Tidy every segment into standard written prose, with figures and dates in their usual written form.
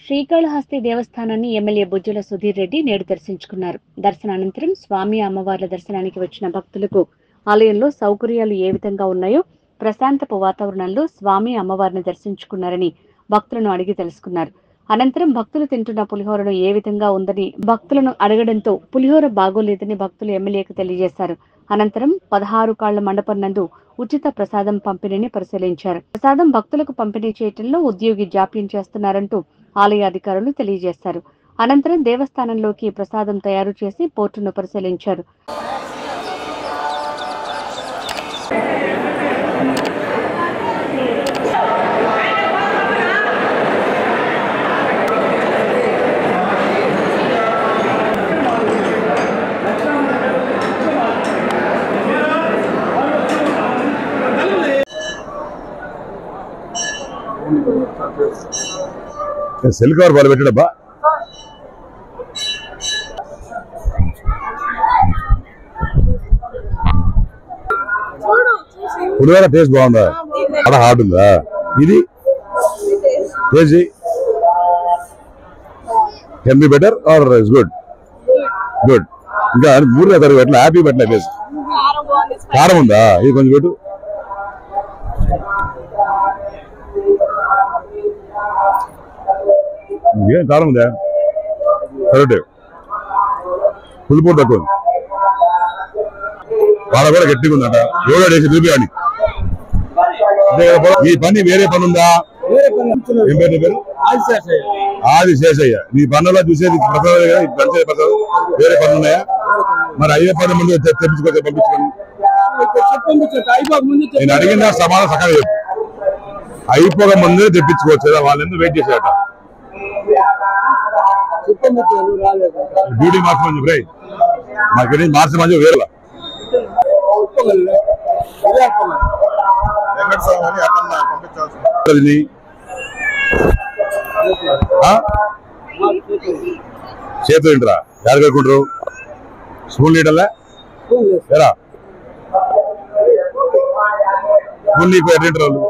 Srikalahasti దేవస్థానాన్ని MLA Bojjala Sudheer Reddy నేడు దర్శించుకున్నారు. దర్శనానంతరం స్వామి అమ్మవార్ల దర్శనానికి వచ్చిన భక్తులకు ఆలయంలో సౌకర్యాలు ఏ విధంగా ఉన్నాయో ప్రశాంతపు వాతావరణంలో స్వామి అమ్మవారిని దర్శించుకున్నారని భక్తులను అడిగి తెలుసుకున్నారు. అనంతరం భక్తులు తింటున్న పులిహోరను ఏ విధంగా ఉందని భక్తులను అడగడంతో పులిహోర బాగోలేదని భక్తులు ఎమ్మెల్యేకు తెలియజేశారు. అనంతరం 16 కాళ్ల మండపం నందు ఉచిత ప్రసాదం పంపిణీని పరిశీలించారు. ప్రసాదం భక్తులకు పంపిణీ చేయడంలో ఉద్యోగి జాప్యం చేస్తున్నారంటూ ఆలయ అధికారులు తెలియజేశారు. అనంతరం దేవస్థానంలోకి ప్రసాదం తయారు చేసి పోర్టును పరిశీలించారు. సెల్ కవర్ బాగా పెట్టడబ్బా. పులిహోర టేస్ట్ బాగుందా? అక్కడ హార్డ్ ఉందా? ఇది taste can be better or is good? Good. ఇంకా 3 తరగతి పెట్టలే, హ్యాపీ పెట్టలే. టేస్ట్ కారం ఉందా? ఇది కొంచెం పెట్టు. ఏం కారం ఉందా? కరెక్ట్. పులిపూట తక్కువ ఉంది. వాళ్ళ కూడా గట్టిగా ఉందట. ఎవడో వేసి చూపించాలి. ఈ పని వేరే పని ఉందా? ఏం పేరు? ఆది శేషయ్య. నీ పనుల్లో చూసేది ప్రసాదం కదా, పంచే ప్రసాదం. వేరే పనులు ఉన్నాయా? మరి అయ్యే పని ముందు తెప్పించుకోవచ్చు, పంపించుకోండి. నేను అడిగిన సమాధానం సకాలం చెప్పు. అయిపోక ముందే తెప్పించుకోవచ్చు కదా, వాళ్ళు ఎందుకు వెయిట్ చేసేట? డ్యూటీ మార్చమని చెప్పి మాకు మార్చమని చెప్పి వేరే చేతులు ఏంటరా? యారు కలుకుంటారు? స్పూన్ లీటర్లే ఎరా? స్పూన్ నీకు ఎట్లా తింటారు వాళ్ళు?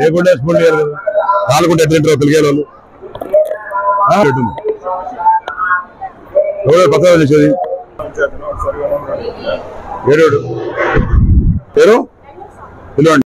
లేకుంటే స్పూన్ లేరు కదా. కాలుకుంటే ఎట్లా తింటారు పిల్లలు వాళ్ళు? ఎవరో పక్కన చేసేది ఏడు పేరు పిలవండి.